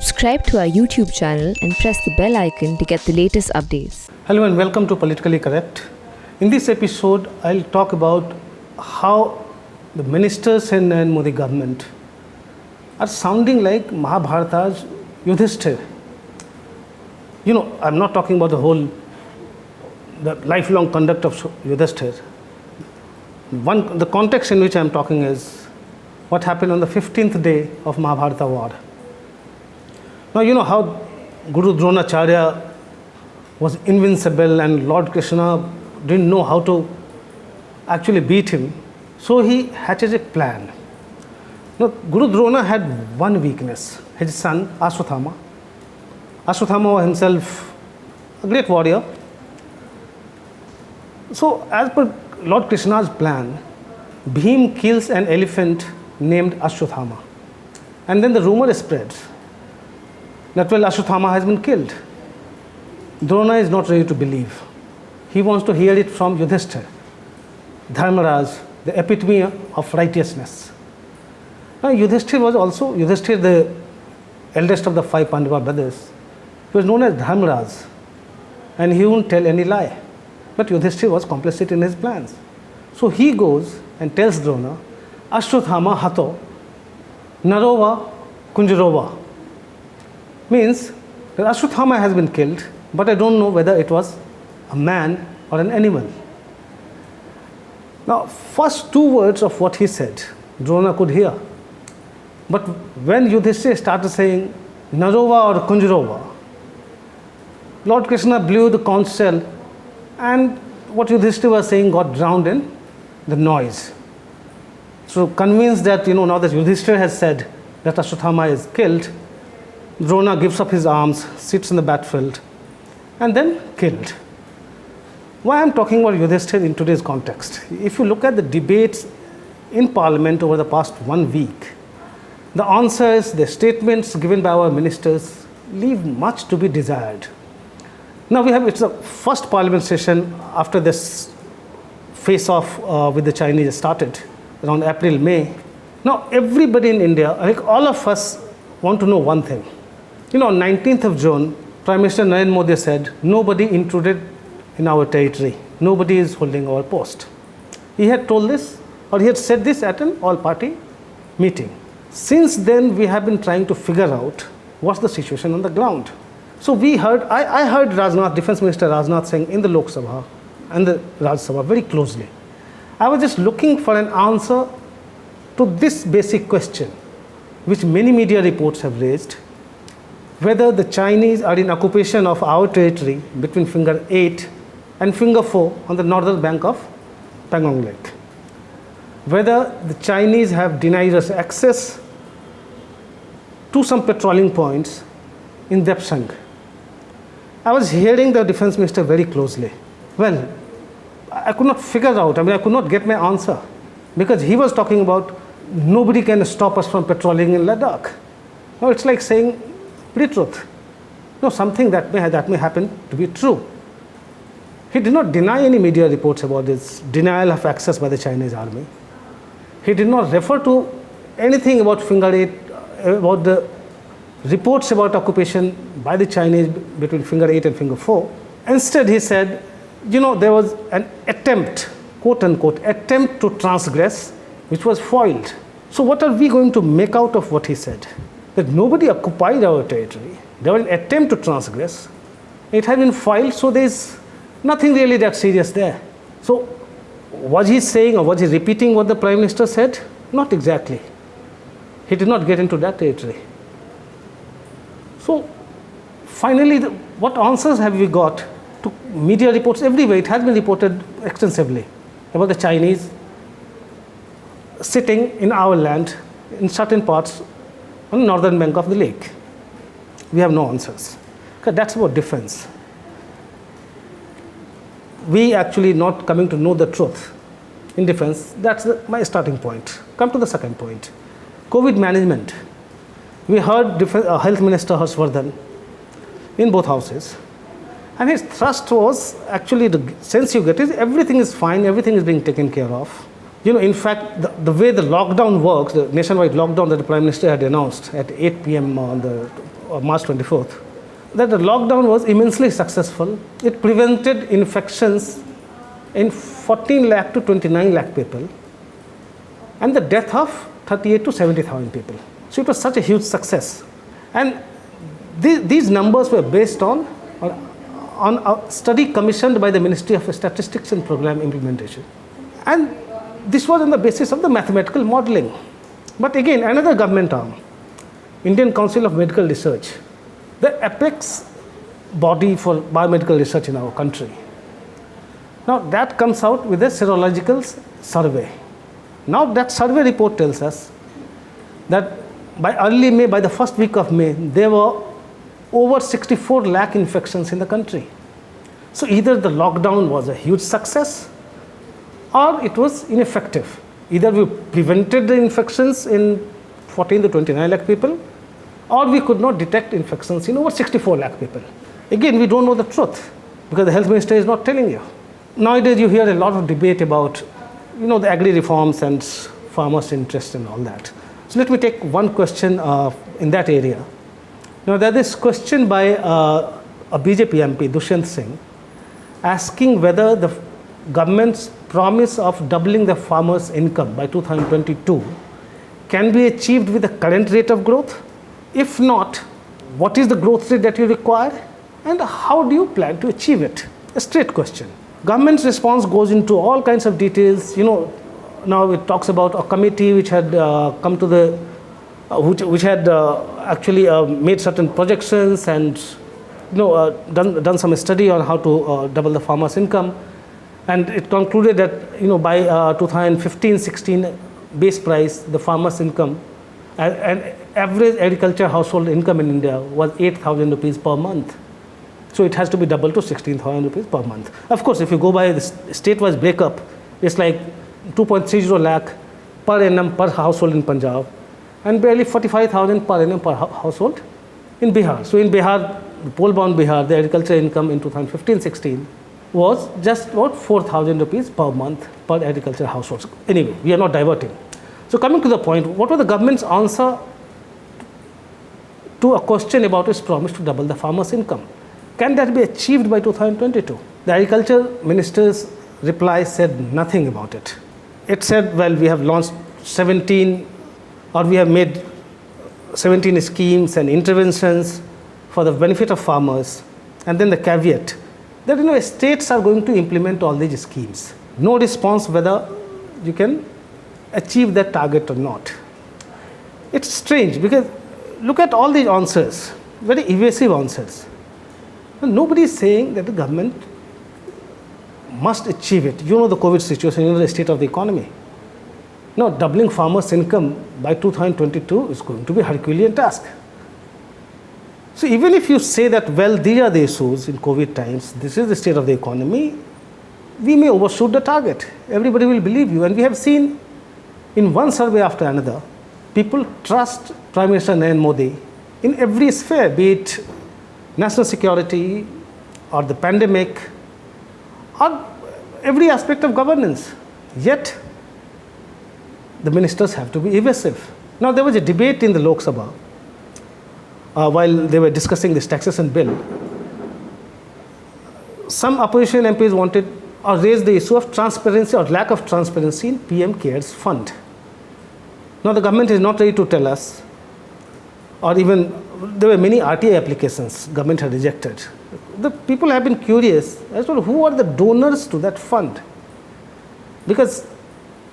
Subscribe to our YouTube channel and press the bell icon to get the latest updates. Hello and welcome to Politically Correct. In this episode, I'll talk about how the ministers in Modi government are sounding like Mahabharata's Yudhishthir. I'm not talking about the lifelong conduct of Yudhishthir. The context in which I'm talking is what happened on the 15th day of Mahabharata war. Now, you know how Guru Dronacharya was invincible and Lord Krishna didn't know how to actually beat him. So he hatches a plan. Now, Guru Drona had one weakness, his son Ashwathama. Ashwathama was himself a great warrior. So as per Lord Krishna's plan, Bhim kills an elephant named Ashwathama. And then the rumor spreads that, well, Ashwathama has been killed. Drona is not ready to believe. He wants to hear it from Yudhishthir, Dharmaraj, the epitome of righteousness. Now, Yudhishthir, the eldest of the five Pandava brothers, he was known as Dharmaraj, and he wouldn't tell any lie. But Yudhishthir was complicit in his plans. So he goes and tells Drona, Ashwathama hato narova kunjarova. Means that Ashwathama has been killed, but I don't know whether it was a man or an animal. Now, first two words of what he said, Drona could hear. But when Yudhishthir started saying Narova or Kunjarova, Lord Krishna blew the conch shell, and what Yudhishthir was saying got drowned in the noise. So convinced that, now that Yudhishthir has said that Ashwathama is killed, Drona gives up his arms, sits in the battlefield, and then killed. Why I'm talking about Yudhishthir in today's context? If you look at the debates in Parliament over the past 1 week, the answers, the statements given by our ministers leave much to be desired. Now it's the first Parliament session after this face-off with the Chinese started around April, May. Now everybody in India, all of us want to know one thing. On 19th of June, Prime Minister Narendra Modi said, nobody intruded in our territory. Nobody is holding our post. He had told this, or he had said this at an all-party meeting. Since then, we have been trying to figure out what's the situation on the ground. So I heard Rajnath, Defense Minister Rajnath saying in the Lok Sabha and the Raj Sabha very closely. I was just looking for an answer to this basic question, which many media reports have raised, whether the Chinese are in occupation of our territory between finger 8 and finger 4 on the northern bank of Pangong Lake. Whether the Chinese have denied us access to some patrolling points in Depsang. I was hearing the defense minister very closely. Well, I could not figure out, I could not get my answer, because he was talking about nobody can stop us from patrolling in Ladakh. Now it's like saying pretty truth. No, something that may happen to be true. He did not deny any media reports about this denial of access by the Chinese army. He did not refer to anything about finger 8, about the reports about occupation by the Chinese between finger 8 and finger 4. Instead, he said, there was an attempt, quote unquote, attempt to transgress, which was foiled. So what are we going to make out of what he said? That nobody occupied our territory. There was an attempt to transgress. It had been foiled, so there's nothing really that serious there. So was he saying, or was he repeating what the Prime Minister said? Not exactly. He did not get into that territory. So finally, what answers have we got to media reports everywhere? It has been reported extensively about the Chinese sitting in our land in certain parts on the northern bank of the lake. We have no answers. Okay, that's about defense. We actually not coming to know the truth in defense. That's my starting point. Come to the second point. COVID management. We heard Health Minister Harshvardhan in both houses, and his thrust was actually the sense you get is everything is fine, everything is being taken care of. In fact, the way the lockdown works, the nationwide lockdown that the Prime Minister had announced at 8 p.m. on the March 24th, that the lockdown was immensely successful. It prevented infections in 14 lakh to 29 lakh people and the death of 38 to 70,000 people. So it was such a huge success. And these numbers were based on a study commissioned by the Ministry of Statistics and Program Implementation. And this was on the basis of the mathematical modeling. But again, another government arm, Indian Council of Medical Research, the apex body for biomedical research in our country. Now that comes out with a serological survey. Now that survey report tells us that by early May, by the first week of May, there were over 64 lakh infections in the country. So either the lockdown was a huge success or it was ineffective. Either we prevented the infections in 14 to 29 lakh people, or we could not detect infections in over 64 lakh people. Again, we don't know the truth because the health minister is not telling you. Nowadays, you hear a lot of debate about, the agri reforms and farmers' interest and all that. So let me take one question in that area. Now, there is this question by a BJP MP, Dushyant Singh, asking whether the government's promise of doubling the farmers' income by 2022 can be achieved with the current rate of growth. If not, what is the growth rate that you require and how do you plan to achieve it? A straight question. Government's response goes into all kinds of details. Now it talks about a committee which had come to the, which had actually made certain projections and done some study on how to double the farmers' income, and it concluded that by 2015-16 base price, the farmers' income and average agriculture household income in India was 8,000 rupees per month. So it has to be doubled to 16,000 rupees per month. Of course, if you go by the state-wise breakup, it's like 2.30 lakh per annum per household in Punjab and barely 45,000 per annum per household in Bihar. So in Bihar, poll-bound Bihar, the agriculture income in 2015-16 was just about 4,000 rupees per month per agriculture households. Anyway, we are not diverting. So coming to the point, what was the government's answer to a question about its promise to double the farmers' income? Can that be achieved by 2022? The agriculture minister's reply said nothing about it. It said, well, we have launched 17 we have made 17 schemes and interventions for the benefit of farmers. And then the caveat that states are going to implement all these schemes. No response whether you can achieve that target or not. It's strange because look at all these answers, very evasive answers. Nobody is saying that the government must achieve it. The COVID situation, the state of the economy. Now, doubling farmers' income by 2022 is going to be a Herculean task. So even if you say that, well, these are the issues in COVID times, this is the state of the economy, we may overshoot the target. Everybody will believe you. And we have seen in one survey after another, people trust Prime Minister Narendra Modi in every sphere, be it national security or the pandemic or every aspect of governance. Yet, the ministers have to be evasive. Now, there was a debate in the Lok Sabha while they were discussing this taxation bill. Some opposition MPs wanted or raised the issue of transparency or lack of transparency in PM CARES fund. Now, the government is not ready to tell us, or even there were many RTI applications government had rejected. The people have been curious as to who are the donors to that fund, because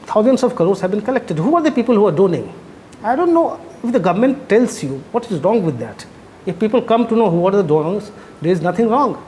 thousands of crores have been collected. Who are the people who are donating? I don't know if the government tells you what is wrong with that. If people come to know who are the donors, there is nothing wrong.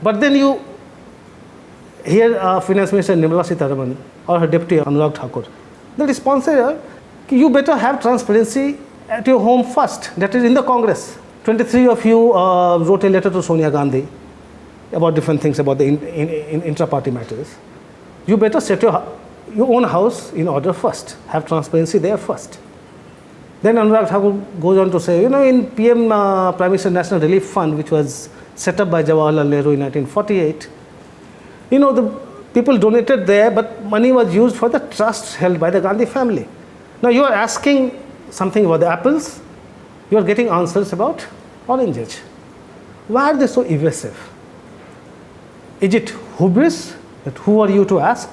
But then you hear Finance Minister Nirmala Sitharaman or her Deputy Anurag Thakur. The response is, you better have transparency at your home first, that is in the Congress. 23 of you wrote a letter to Sonia Gandhi about different things about the intra-party matters. You better set your own house in order first, have transparency there first. Then Anurag Thakur goes on to say, in PM Prime Minister National Relief Fund, which was set up by Jawaharlal Nehru in 1948, the people donated there, but money was used for the trust held by the Gandhi family. Now you are asking something about the apples, you are getting answers about Orange Age. Why are they so evasive? Is it hubris, that who are you to ask?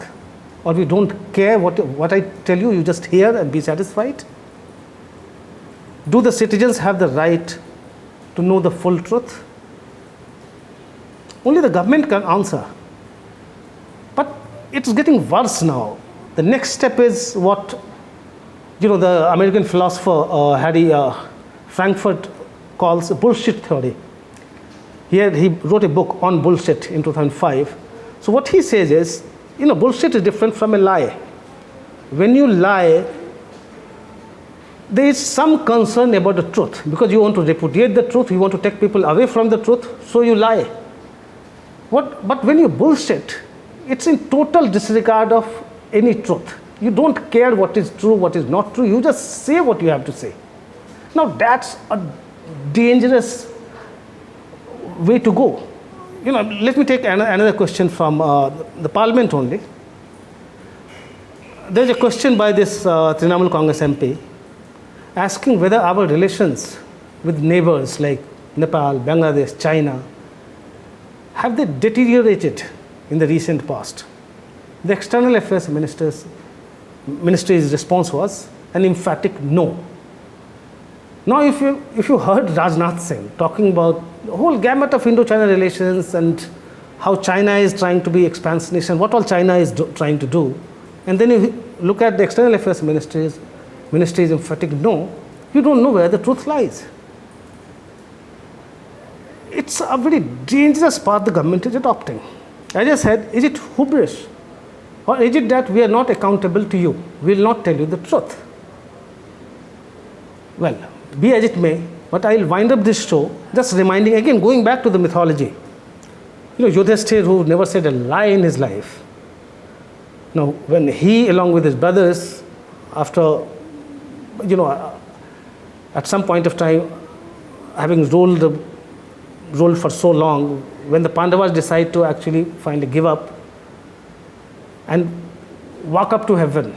Or we don't care what I tell you, you just hear and be satisfied? Do the citizens have the right to know the full truth? Only the government can answer. But it's getting worse now. The next step is what the American philosopher Harry Frankfurt calls bullshit theory. He wrote a book on bullshit in 2005. So what he says is, bullshit is different from a lie. When you lie, there is some concern about the truth, because you want to repudiate the truth, you want to take people away from the truth, so you lie. But when you bullshit, it's in total disregard of any truth. You don't care what is true, what is not true, you just say what you have to say. Now that's a dangerous way to go. Let me take another question from the parliament only. There's a question by this Trinamool Congress MP asking whether our relations with neighbors like Nepal, Bangladesh, China, have they deteriorated in the recent past? The External Affairs Ministry's response was an emphatic no. Now, if you heard Rajnath Singh talking about the whole gamut of Indo-China relations and how China is trying to be expansionist and what all China is trying to do, and then you look at the External Affairs Ministry's emphatic no, you don't know where the truth lies. It's a very dangerous path the government is adopting. As I said, is it hubris? Or is it that we are not accountable to you? We will not tell you the truth? Well, be as it may, but I will wind up this show just reminding, again, going back to the mythology. Yudhishthira, who never said a lie in his life. Now, when he, along with his brothers, after, at some point of time, having ruled for so long, when the Pandavas decide to actually finally give up and walk up to heaven,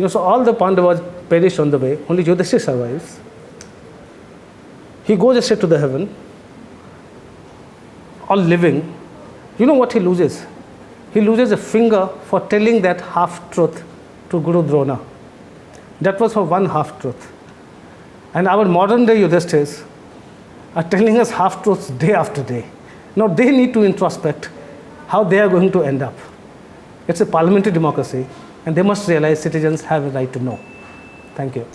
so all the Pandavas perish on the way, only Yudhishthira survives. He goes straight to the heaven, all living. You know what he loses? He loses a finger for telling that half-truth to Guru Drona. That was for one half-truth. And our modern day Yudhishthira are telling us half-truths day after day. Now they need to introspect how they are going to end up. It's a parliamentary democracy, and they must realize citizens have a right to know. Thank you.